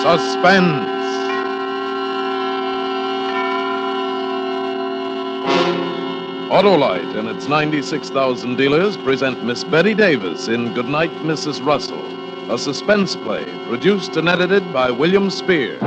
Suspense. Autolite and its 96,000 dealers present Miss Betty Davis in Goodnight, Mrs. Russell, a suspense play produced and edited by William Spear.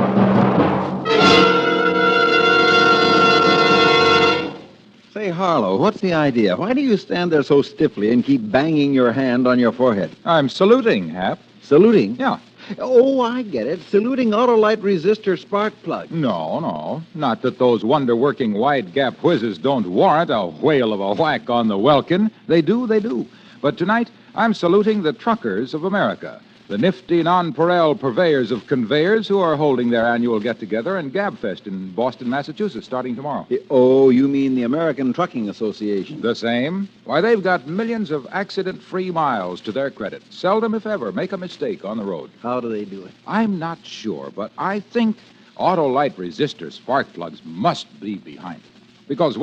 Say, Harlow, what's the idea? Why do you stand there so stiffly and keep banging your hand on your forehead? I'm saluting, Hap. Saluting? Yeah. Oh, I get it. Saluting Autolite resistor spark plug. No. Not that those wonder-working wide-gap whizzes don't warrant a whale of a whack on the welkin. They do. But tonight, I'm saluting the truckers of America, the nifty nonpareil purveyors of conveyors who are holding their annual get-together and Gabfest in Boston, Massachusetts, starting tomorrow. Oh, you mean the American Trucking Association? The same. Why, they've got millions of accident-free miles to their credit. Seldom, if ever, make a mistake on the road. How do they do it? I'm not sure, but I think Autolite resistor spark plugs must be behind it. Because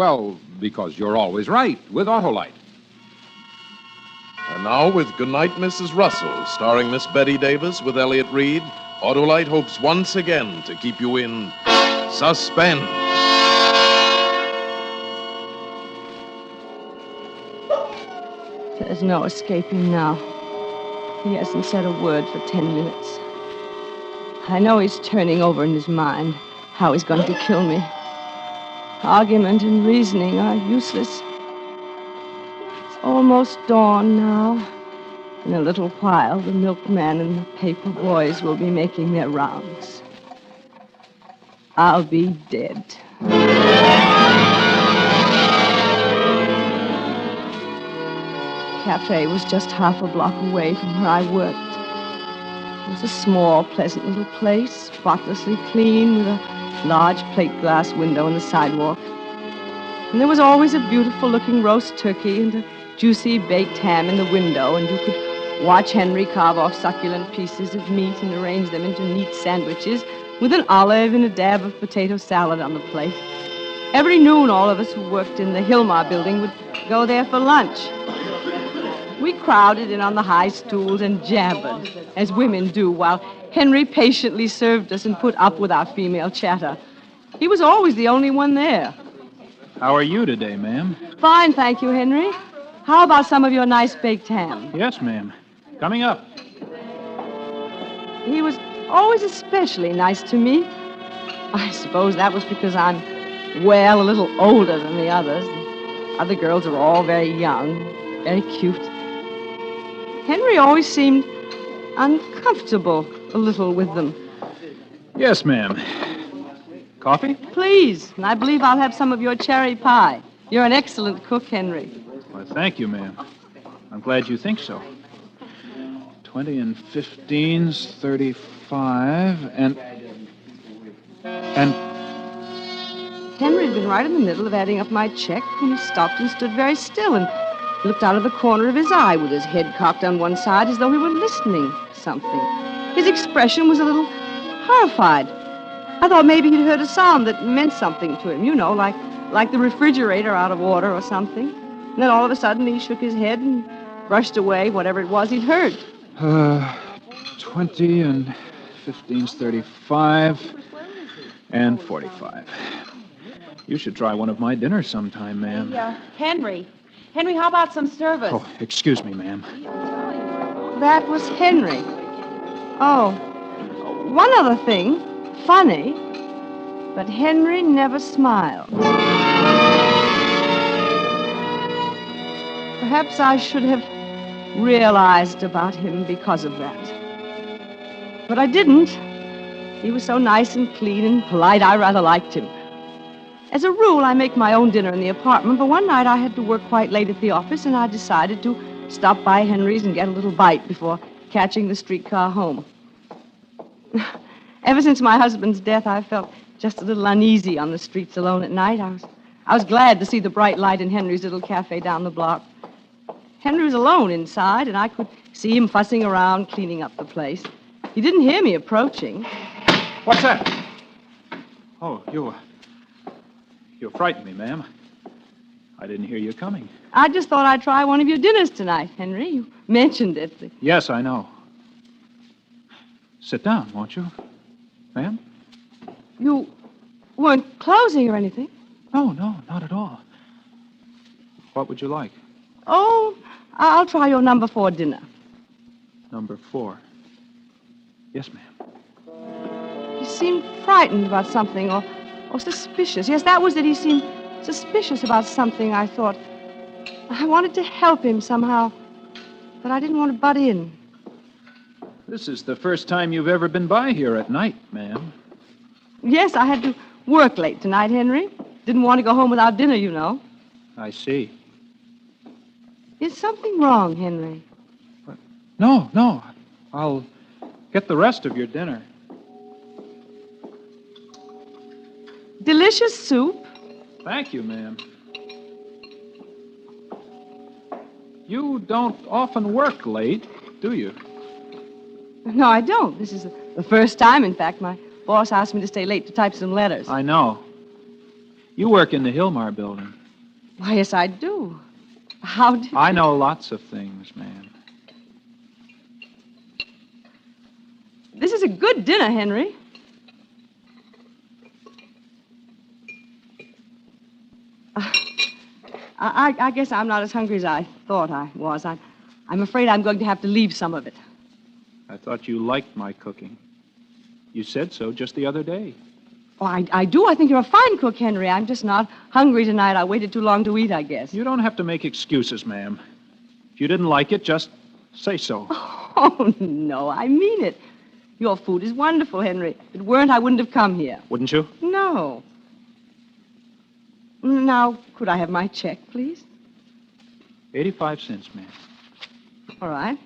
you're always right with Autolite. And now, with Goodnight, Mrs. Russell, starring Miss Betty Davis with Elliott Reed, Autolite hopes once again to keep you in suspense. There's no escaping now. He hasn't said a word for 10 minutes. I know he's turning over in his mind how he's going to kill me. Argument and reasoning are useless. Almost dawn now. In a little while, the milkman and the paper boys will be making their rounds. I'll be dead. Cafe was just half a block away from where I worked. It was a small, pleasant little place, spotlessly clean, with a large plate glass window on the sidewalk. And there was always a beautiful-looking roast turkey and a juicy baked ham in the window, and you could watch Henry carve off succulent pieces of meat and arrange them into neat sandwiches with an olive and a dab of potato salad on the plate. Every noon, all of us who worked in the Hilmar building would go there for lunch. We crowded in on the high stools and jabbered, as women do, while Henry patiently served us and put up with our female chatter. He was always the only one there. How are you today, ma'am? Fine, thank you, Henry. How about some of your nice baked ham? Yes, ma'am. Coming up. He was always especially nice to me. I suppose that was because I'm, a little older than the others. The other girls are all very young, very cute. Henry always seemed uncomfortable a little with them. Yes, ma'am. Coffee? Please, and I believe I'll have some of your cherry pie. You're an excellent cook, Henry. Well, thank you, ma'am. I'm glad you think so. 20 and 15's 35, and... Henry had been right in the middle of adding up my check when he stopped and stood very still and looked out of the corner of his eye with his head cocked on one side as though he were listening to something. His expression was a little horrified. I thought maybe he'd heard a sound that meant something to him, like the refrigerator out of order or something. And then all of a sudden he shook his head and brushed away whatever it was he'd heard. 20 and 15's 35 and 45. You should try one of my dinners sometime, ma'am. Henry, how about some service? Oh, excuse me, ma'am. That was Henry. Oh, one other thing. Funny, but Henry never smiled. Perhaps I should have realized about him because of that. But I didn't. He was so nice and clean and polite, I rather liked him. As a rule, I make my own dinner in the apartment, but one night I had to work quite late at the office, and I decided to stop by Henry's and get a little bite before catching the streetcar home. Ever since my husband's death, I felt just a little uneasy on the streets alone at night. I was glad to see the bright light in Henry's little cafe down the block. Henry was alone inside, and I could see him fussing around, cleaning up the place. He didn't hear me approaching. What's that? Oh, you frightened me, ma'am. I didn't hear you coming. I just thought I'd try one of your dinners tonight, Henry. You mentioned it. Yes, I know. Sit down, won't you? Ma'am? You weren't closing or anything? No, not at all. What would you like? Oh, I'll try your number 4 dinner. Number 4. Yes, ma'am. He seemed frightened about something or suspicious. Yes, that was it. He seemed suspicious about something, I thought. I wanted to help him somehow, but I didn't want to butt in. This is the first time you've ever been by here at night, ma'am. Yes, I had to work late tonight, Henry. Didn't want to go home without dinner, you know. I see. Is something wrong, Henry? No. I'll get the rest of your dinner. Delicious soup. Thank you, ma'am. You don't often work late, do you? No, I don't. This is the first time, in fact. My boss asked me to stay late to type some letters. I know. You work in the Hillmar building. Why, yes, I do. How did I know lots of things, ma'am. This is a good dinner, Henry. I guess I'm not as hungry as I thought I was. I'm afraid I'm going to have to leave some of it. I thought you liked my cooking. You said so just the other day. Oh, I do. I think you're a fine cook, Henry. I'm just not hungry tonight. I waited too long to eat, I guess. You don't have to make excuses, ma'am. If you didn't like it, just say so. Oh, no, I mean it. Your food is wonderful, Henry. If it weren't, I wouldn't have come here. Wouldn't you? No. Now, could I have my check, please? 85 cents, ma'am. All right.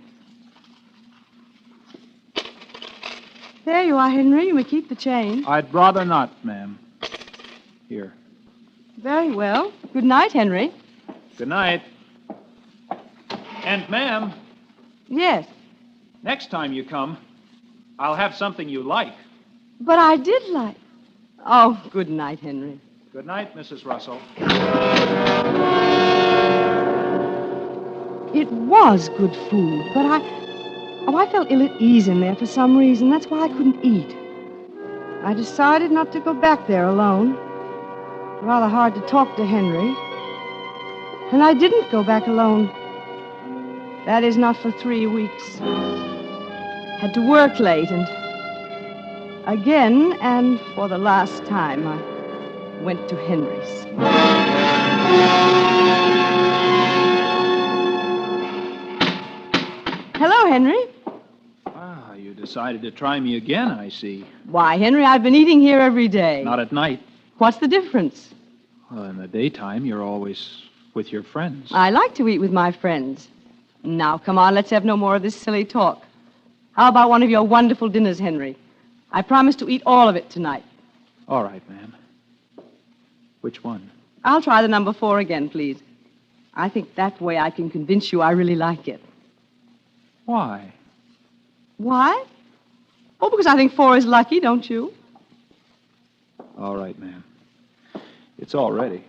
There you are, Henry. You may keep the change. I'd rather not, ma'am. Here. Very well. Good night, Henry. Good night. And, ma'am, Yes, next time you come, I'll have something you like. but I did like. Oh, good night, Henry. Good night, Mrs. Russell. It was good food, but I felt ill at ease in there for some reason. That's why I couldn't eat. I decided not to go back there alone. Rather hard to talk to Henry. And I didn't go back alone. That is, not for 3 weeks. Had to work late, and again, and for the last time, I went to Henry's. Hello, Henry. Ah, you decided to try me again, I see. Why, Henry, I've been eating here every day. Not at night. What's the difference? Well, in the daytime, you're always with your friends. I like to eat with my friends. Now, come on, let's have no more of this silly talk. How about one of your wonderful dinners, Henry? I promise to eat all of it tonight. All right, ma'am. Which one? I'll try the number 4 again, please. I think that way I can convince you I really like it. Why? Why? Oh, because I think 4 is lucky, don't you? All right, ma'am. It's all ready.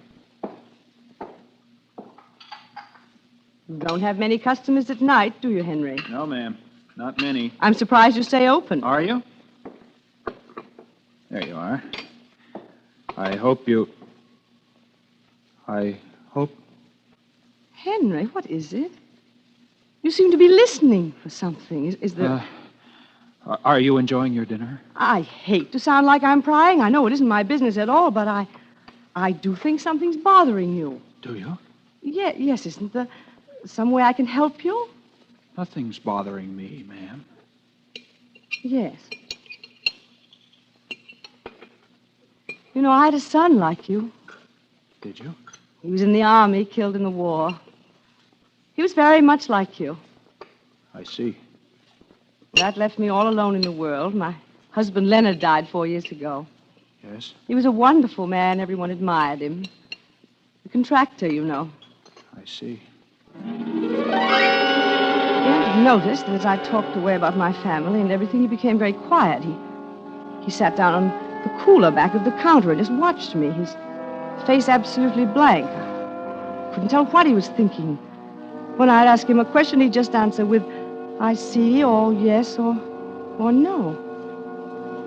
Don't have many customers at night, do you, Henry? No, ma'am. Not many. I'm surprised you stay open. Are you? There you are. I hope you... Henry, what is it? You seem to be listening for something. Is there... Are you enjoying your dinner? I hate to sound like I'm prying. I know it isn't my business at all, but I do think something's bothering you. Do you? Yes, isn't there some way I can help you? Nothing's bothering me, ma'am. Yes. You know, I had a son like you. Did you? He was in the army, killed in the war. He was very much like you. I see. That left me all alone in the world. My husband Leonard died 4 years ago. Yes? He was a wonderful man. Everyone admired him. A contractor, you know. I see. You have noticed that as I talked away about my family and everything, he became very quiet. He sat down on the cooler back of the counter and just watched me, his face absolutely blank. I couldn't tell what he was thinking. When I'd ask him a question, he'd just answer with, I see, or yes, or no.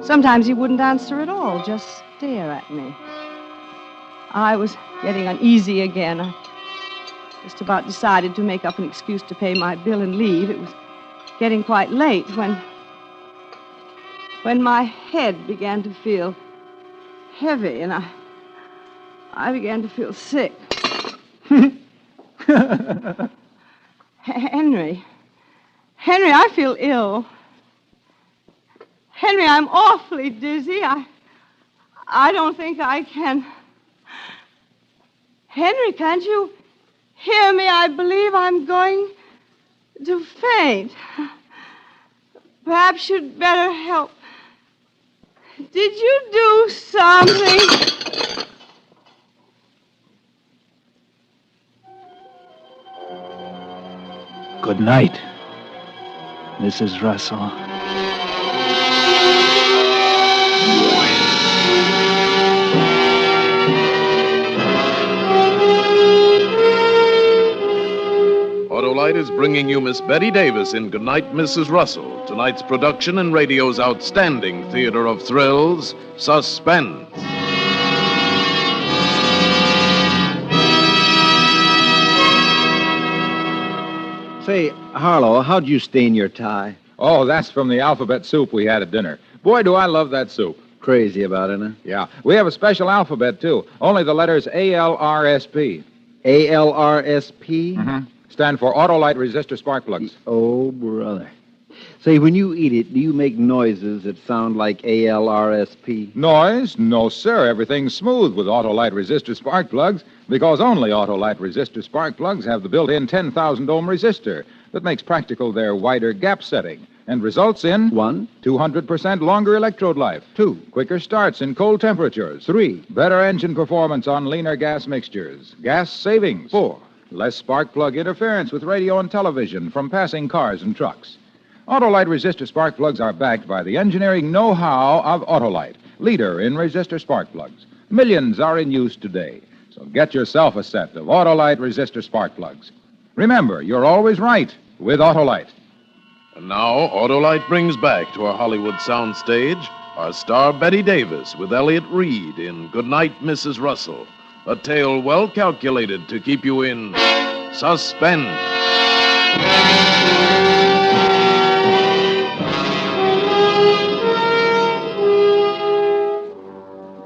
Sometimes he wouldn't answer at all, just stare at me. I was getting uneasy again. I just about decided to make up an excuse to pay my bill and leave. It was getting quite late when my head began to feel heavy and I began to feel sick. Henry, I feel ill. Henry, I'm awfully dizzy. I don't think I can. Henry, can't you hear me? I believe I'm going to faint. Perhaps you'd better help. Did you do something? Good night, Mrs. Russell. Autolite is bringing you Miss Betty Davis in Goodnight, Mrs. Russell, tonight's production in radio's outstanding theater of thrills, Suspense. Say, Harlow, how'd you stain your tie? Oh, that's from the alphabet soup we had at dinner. Boy, do I love that soup. Crazy about it, huh? Yeah, we have a special alphabet, too. Only the letters ALRSP. ALRSP? Mm-hmm. Stand for Autolite Resistor Spark Plugs. Oh, brother. Say, when you eat it, do you make noises that sound like ALRSP? Noise? No, sir. Everything's smooth with Autolite Resistor Spark Plugs because only Autolite Resistor Spark Plugs have the built-in 10,000 ohm resistor that makes practical their wider gap setting and results in 1, 200% longer electrode life. 2, quicker starts in cold temperatures. 3, better engine performance on leaner gas mixtures. Gas savings. 4, less spark plug interference with radio and television from passing cars and trucks. Autolite resistor spark plugs are backed by the engineering know-how of Autolite, leader in resistor spark plugs. Millions are in use today, so get yourself a set of Autolite resistor spark plugs. Remember, you're always right with Autolite. And now, Autolite brings back to our Hollywood soundstage our star Betty Davis with Elliott Reed in Goodnight, Mrs. Russell, a tale well calculated to keep you in suspense.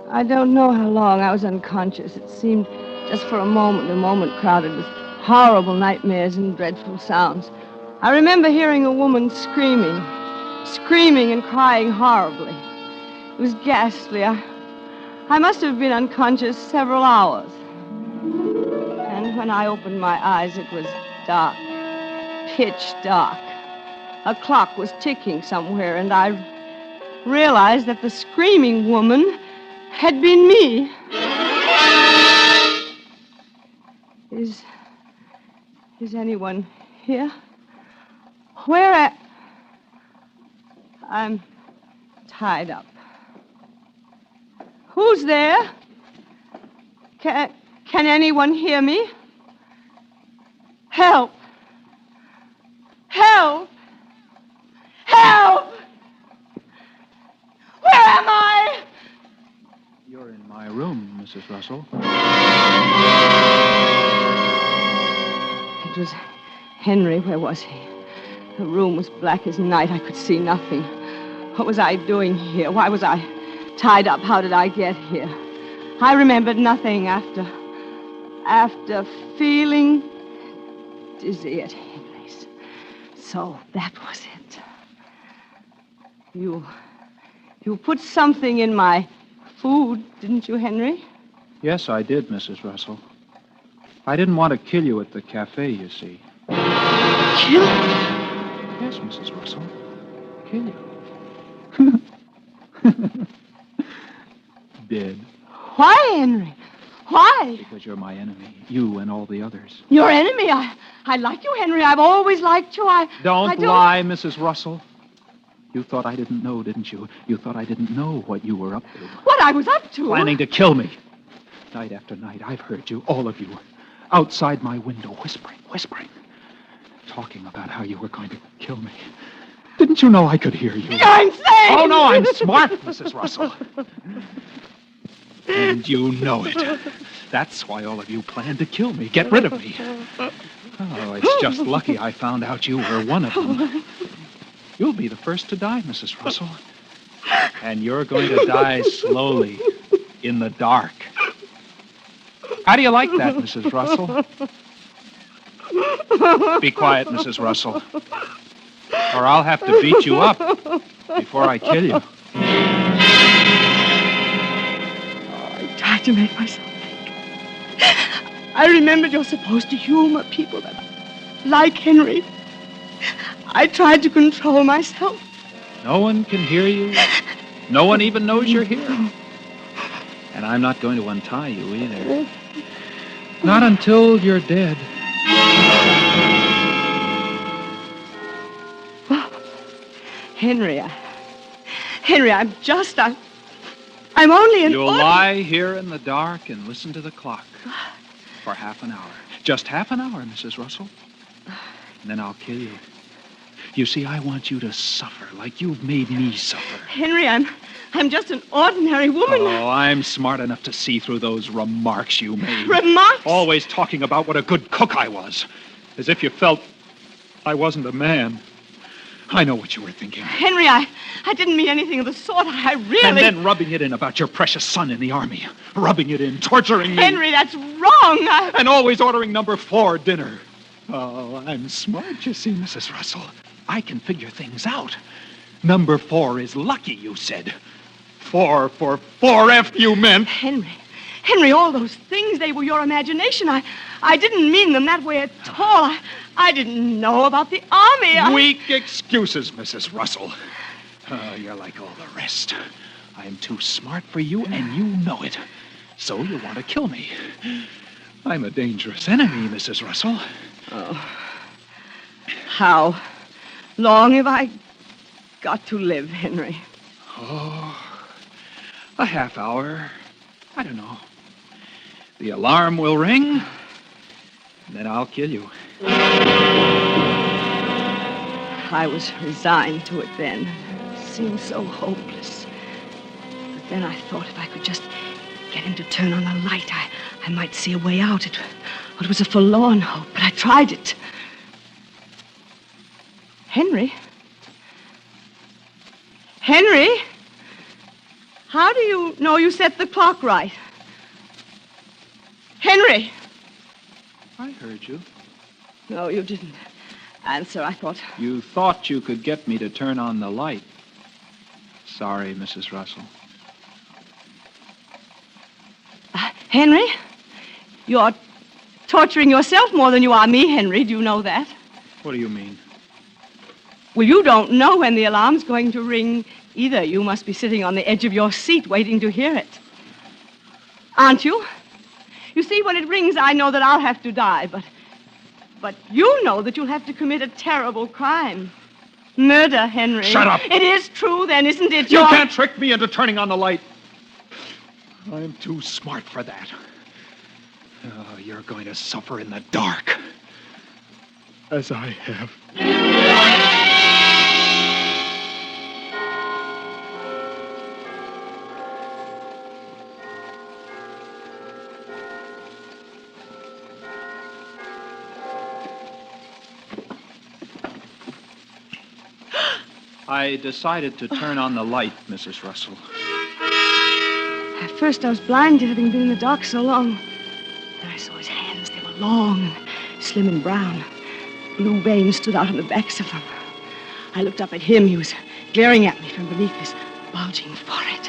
I don't know how long I was unconscious. It seemed just for a moment crowded with horrible nightmares and dreadful sounds. I remember hearing a woman screaming and crying horribly. It was ghastly. I must have been unconscious several hours. And when I opened my eyes, it was dark, pitch dark. A clock was ticking somewhere, and I realized that the screaming woman had been me. Is anyone here? I'm tied up. Who's there? Can anyone hear me? Help! Help! Help! Where am I? You're in my room, Mrs. Russell. It was Henry. Where was he? The room was black as night. I could see nothing. What was I doing here? Why was I tied up? How did I get here? I remembered nothing after feeling dizzy at Henry's. So that was it. You put something in my food, didn't you, Henry? Yes, I did, Mrs. Russell. I didn't want to kill you at the cafe, you see. Kill? Yes, Mrs. Russell. Kill you. Dead. Why, Henry? Why? Because you're my enemy. You and all the others. Your enemy? I like you, Henry. I've always liked you. Don't lie, Mrs. Russell. You thought I didn't know, didn't you? You thought I didn't know what you were up to. What I was up to? Planning to kill me. Night after night, I've heard you, all of you, outside my window, whispering. Talking about how you were going to kill me. Didn't Didn't you know I could hear you? I'm saying... Oh, no, I'm smart, Mrs. Russell. And you know it. That's why all of you planned to kill me, get rid of me. Oh, it's just lucky I found out you were one of them. You'll be the first to die, Mrs. Russell. And you're going to die slowly, in the dark. How do you like that, Mrs. Russell? Be quiet, Mrs. Russell, or I'll have to beat you up before I kill you. I tried to make myself think. I remembered you're supposed to humor people that like Henry. I tried to control myself. No one can hear you. No one even knows you're here. And I'm not going to untie you either. Not until you're dead. Henry, I'm only an... You'll lie here in the dark and listen to the clock for half an hour. Just half an hour, Mrs. Russell. And then I'll kill you. You see, I want you to suffer like you've made me suffer. Henry, I'm just an ordinary woman. Oh, I'm smart enough to see through those remarks you made. Remarks? Always talking about what a good cook I was. As if you felt I wasn't a man. I know what you were thinking. Henry, I didn't mean anything of the sort. I really... And then rubbing it in about your precious son in the army. Rubbing it in, torturing me. Henry, that's wrong. And always ordering number 4 dinner. Oh, I'm smart, you see, Mrs. Russell. I can figure things out. Number 4 is lucky, you said. 4 for 4F, you meant. Henry, all those things, they were your imagination. I didn't mean them that way at all. I didn't know about the army. Weak excuses, Mrs. Russell. You're like all the rest. I'm too smart for you, and you know it. So you want to kill me. I'm a dangerous enemy, Mrs. Russell. Oh. How long have I got to live, Henry? Oh, a half hour. I don't know. The alarm will ring, and then I'll kill you. I was resigned to it then. It seemed so hopeless. But then I thought if I could just get him to turn on the light, I might see a way out. It was a forlorn hope, but I tried it. Henry? How do you know you set the clock right? Henry! I heard you. No, you didn't answer. I thought... You thought you could get me to turn on the light. Sorry, Mrs. Russell. Henry? You're torturing yourself more than you are me, Henry. Do you know that? What do you mean? Well, you don't know when the alarm's going to ring either. You must be sitting on the edge of your seat waiting to hear it. Aren't you? You see, when it rings, I know that I'll have to die, but you know that you'll have to commit a terrible crime. Murder, Henry. Shut up! It is true, then, isn't it? You can't trick me into turning on the light. I'm too smart for that. Oh, you're going to suffer in the dark. As I have. I decided to turn on the light, Mrs. Russell. At first I was blinded, having been in the dark so long. Then I saw his hands. They were long and slim and brown. Blue veins stood out on the backs of them. I looked up at him. He was glaring at me from beneath his bulging forehead.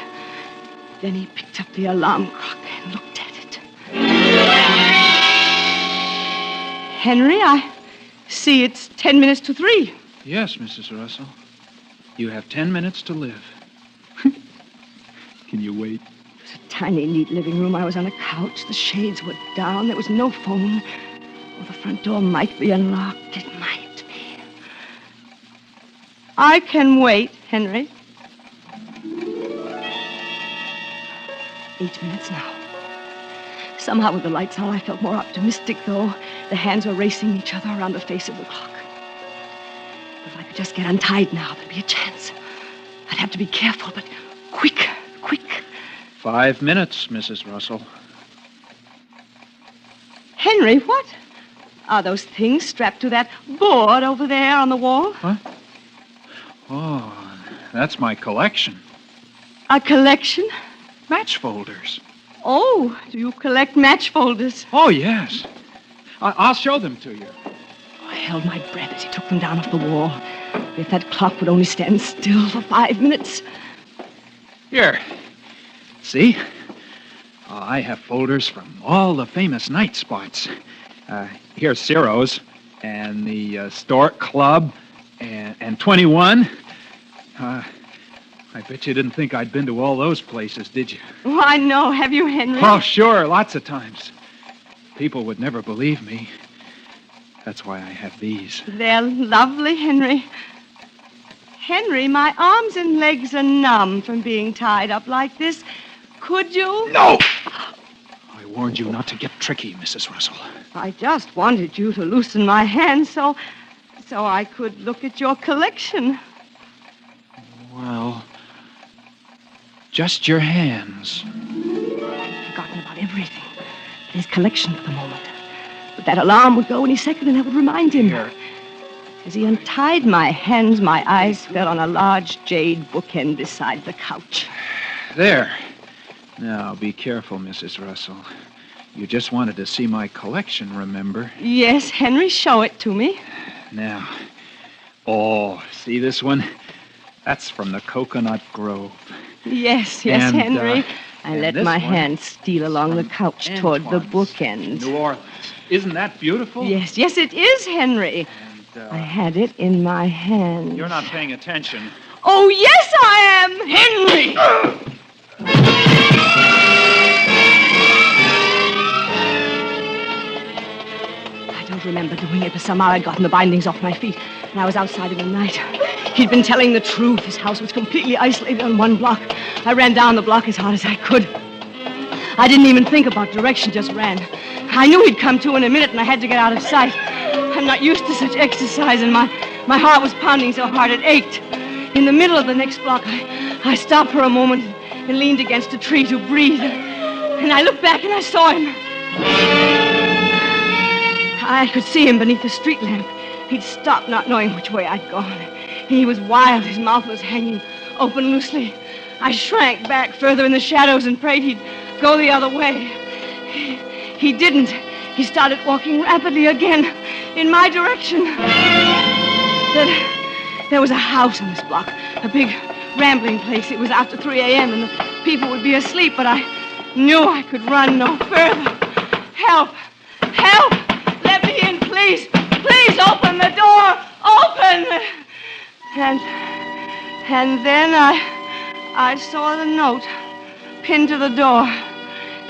Then he picked up the alarm clock and looked at it. Henry, I see it's 10 minutes to 3. Yes, Mrs. Russell. You have 10 minutes to live. Can you wait? It was a tiny, neat living room. I was on a couch. The shades were down. There was no phone. Well, the front door might be unlocked. It might be. I can wait, Henry. 8 minutes now. Somehow, with the lights on, I felt more optimistic, though. The hands were racing each other around the face of the clock. If I could just get untied now, there'd be a chance. I'd have to be careful, but quick. 5 minutes, Mrs. Russell. Henry, what? Are those things strapped to that board over there on the wall? What? Oh, that's my collection. A collection? Match folders. Oh, do you collect match folders? Oh, yes. I'll show them to you. I held my breath as he took them down off the wall. If that clock would only stand still for 5 minutes. Here. See? I have folders from all the famous night spots. Here's Ciro's and the Stork Club and 21. I bet you didn't think I'd been to all those places, did you? Why, no. Have you, Henry? Oh, sure. Lots of times. People would never believe me. That's why I have these. They're lovely, Henry. Henry, my arms and legs are numb from being tied up like this. Could you? No! I warned you not to get tricky, Mrs. Russell. I just wanted you to loosen my hands so I could look at your collection. Well, just your hands. I'd forgotten about everything. His collection for the moment. But that alarm would go any second and that would remind him. Here. As he untied my hands, my eyes fell on a large jade bookend beside the couch. There. Now, be careful, Mrs. Russell. You just wanted to see my collection, remember? Yes, Henry, show it to me. Now. Oh, see this one? That's from the Coconut Grove. Yes, And, Henry. I and let this my one hand steal along the couch toward the Antoine's, bookend. New Orleans. Isn't that beautiful? Yes, it is, Henry. And, I had it in my hand. You're not paying attention. Oh, yes, I am! Henry! I don't remember doing it, but somehow I'd gotten the bindings off my feet, and I was outside in the night. He'd been telling the truth. His house was completely isolated on one block. I ran down the block as hard as I could. I didn't even think about direction, just ran. I knew he'd come to in a minute, and I had to get out of sight. I'm not used to such exercise, and my heart was pounding so hard it ached. In the middle of the next block, I stopped for a moment and leaned against a tree to breathe. And I looked back and I saw him. I could see him beneath the street lamp. He'd stopped, not knowing which way I'd gone. He was wild. His mouth was hanging open loosely. I shrank back further in the shadows and prayed he'd go the other way. He didn't. He started walking rapidly again in my direction. There was a house on this block, a big rambling place. It was after 3 a.m. and the people would be asleep, but I knew I could run no further. Help! Help! Let me in, please! Please open the door! Open! And then I saw the note pinned to the door.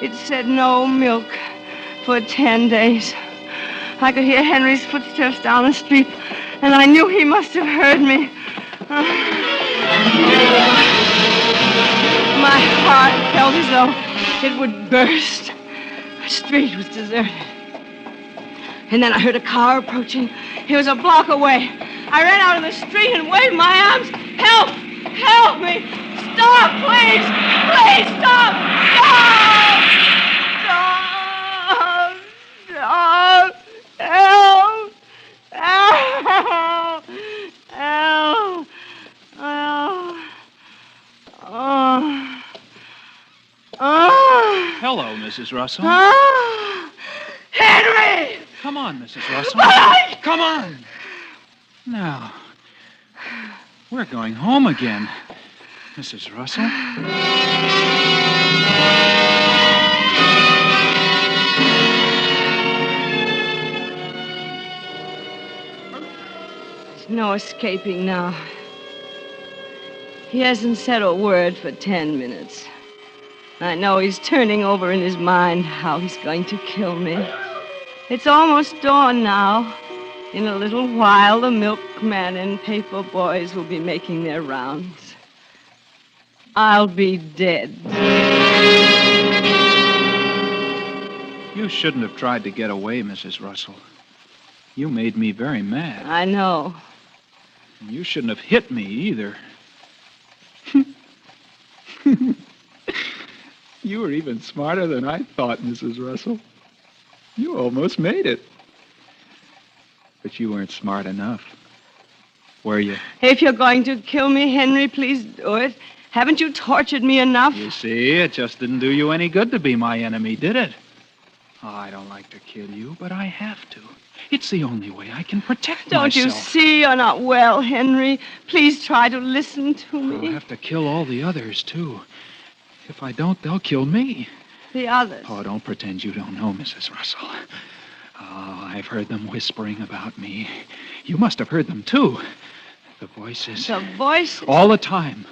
It said no milk for 10 days. I could hear Henry's footsteps down the street, and I knew he must have heard me. My heart felt as though it would burst. The street was deserted. And then I heard a car approaching. It was a block away. I ran out in the street and waved my arms. Help! Help me! Stop, please! Please, stop! Stop! Stop! Stop! Help! Help! Help! Help! Hello, Mrs. Russell. Henry! Come on, Mrs. Russell. But Come on. Now, we're going home again, Mrs. Russell. There's no escaping now. He hasn't said a word for 10 minutes. I know he's turning over in his mind how he's going to kill me. It's almost dawn now. In a little while, the milkman and paper boys will be making their rounds. I'll be dead. You shouldn't have tried to get away, Mrs. Russell. You made me very mad. I know. You shouldn't have hit me either. You were even smarter than I thought, Mrs. Russell. You almost made it. But you weren't smart enough. Were you? If you're going to kill me, Henry, please do it. Haven't you tortured me enough? You see, it just didn't do you any good to be my enemy, did it? Oh, I don't like to kill you, but I have to. It's the only way I can protect Don't myself. you see you're not well, Henry? Please try to listen to me. I'll have to kill all the others, too. If I don't, they'll kill me. The others. Oh, don't pretend you don't know, Mrs. Russell. Oh, I've heard them whispering about me. You must have heard them, too. The voices. The voices? All the time.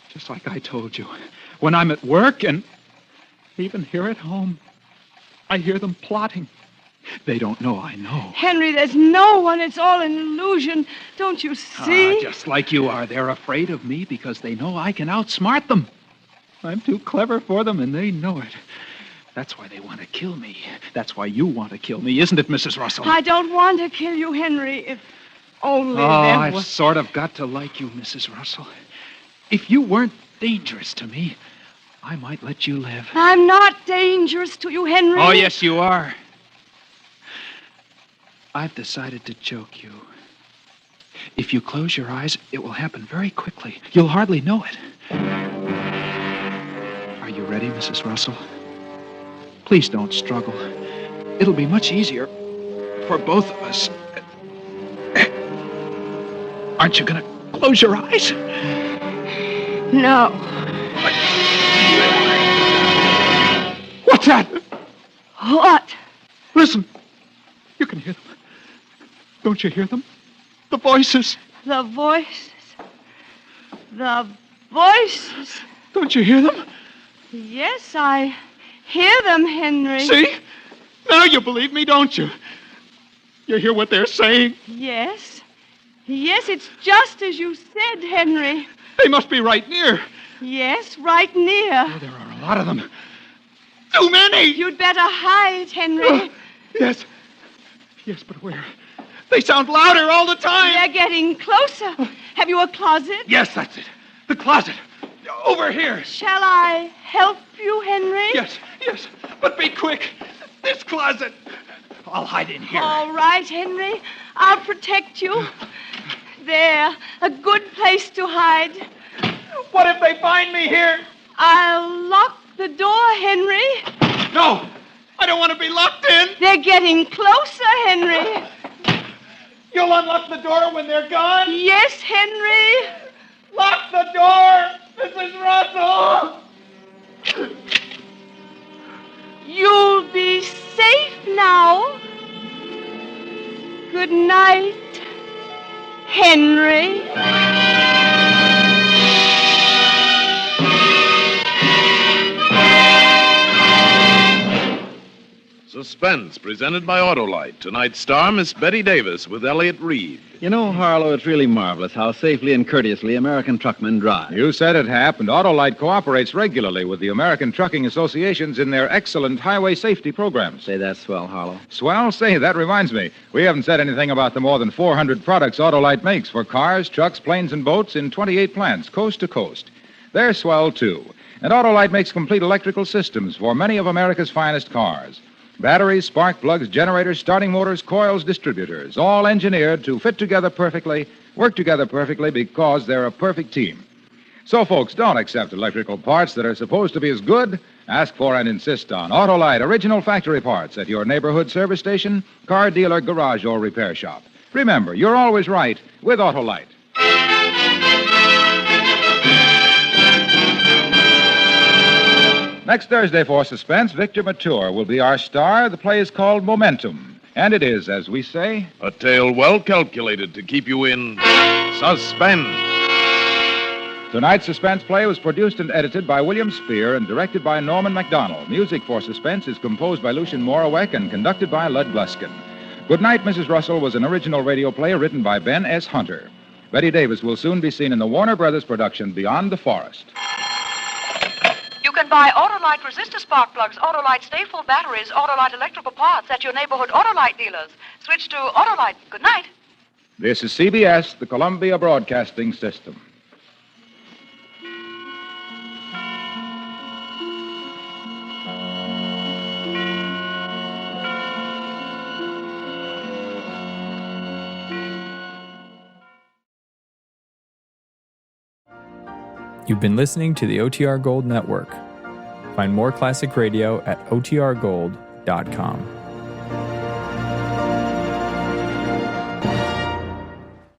Just like I told you. When I'm at work and even here at home, I hear them plotting. They don't know I know. Henry, there's no one. It's all an illusion. Don't you see? Just like you are. They're afraid of me because they know I can outsmart them. I'm too clever for them, and they know it. That's why they want to kill me. That's why you want to kill me, isn't it, Mrs. Russell? I don't want to kill you, Henry. If only there I've was... sort of got to like you, Mrs. Russell. If you weren't dangerous to me, I might let you live. I'm not dangerous to you, Henry. Oh, yes, you are. I've decided to choke you. If you close your eyes, it will happen very quickly. You'll hardly know it. Are you ready, Mrs. Russell? Please don't struggle. It'll be much easier for both of us. Aren't you going to close your eyes? No. What's that? What? Listen. You can hear them. Don't you hear them? The voices. The voices. The voices. Don't you hear them? Yes, I hear them, Henry. See? Now you believe me, don't you? You hear what they're saying? Yes. Yes, it's just as you said, Henry. They must be right near. Yes, right near. Oh, there are a lot of them. Too many! You'd better hide, Henry. Yes. Yes, but where? They sound louder all the time. They're getting closer. Have you a closet? Yes, that's it. The closet. Over here. Shall I help you, Henry? Yes, yes. But be quick. This closet. I'll hide in here. All right, Henry. I'll protect you. There. A good place to hide. What if they find me here? I'll lock the door, Henry. No. I don't want to be locked in. They're getting closer, Henry. You'll unlock the door when they're gone? Yes, Henry. Lock the door, Mrs. Russell. You'll be safe now. Good night, Henry. Suspense, presented by Autolite. Tonight's star, Miss Betty Davis, with Elliot Reed. You know, Harlow, it's really marvelous how safely and courteously American truckmen drive. You said it, Hap, and Autolite cooperates regularly with the American Trucking Associations in their excellent highway safety programs. Say that swell, Harlow. Swell, say, that reminds me. We haven't said anything about the more than 400 products Autolite makes for cars, trucks, planes, and boats in 28 plants, coast to coast. They're swell, too. And Autolite makes complete electrical systems for many of America's finest cars. Batteries, spark plugs, generators, starting motors, coils, distributors, all engineered to fit together perfectly, work together perfectly because they're a perfect team. So, folks, don't accept electrical parts that are supposed to be as good. Ask for and insist on Autolite original factory parts at your neighborhood service station, car dealer, garage, or repair shop. Remember, you're always right with Autolite. Next Thursday for Suspense, Victor Mature will be our star. The play is called Momentum. And it is, as we say, A tale well calculated to keep you in suspense. tonight's Suspense play was produced and edited by William Spear and directed by Norman MacDonald. Music for Suspense is composed by Lucien Morawek and conducted by Lud Gluskin. Good Night, Mrs. Russell was an original radio play written by Ben S. Hunter. Betty Davis will soon be seen in the Warner Brothers production Beyond the Forest. You can buy Autolite resistor spark plugs, Autolite stay-full batteries, Autolite electrical parts at your neighborhood Autolite dealers. Switch to Autolite. Good night. This is CBS, the Columbia Broadcasting System. You've been listening to the OTR Gold Network. Find more classic radio at otrgold.com.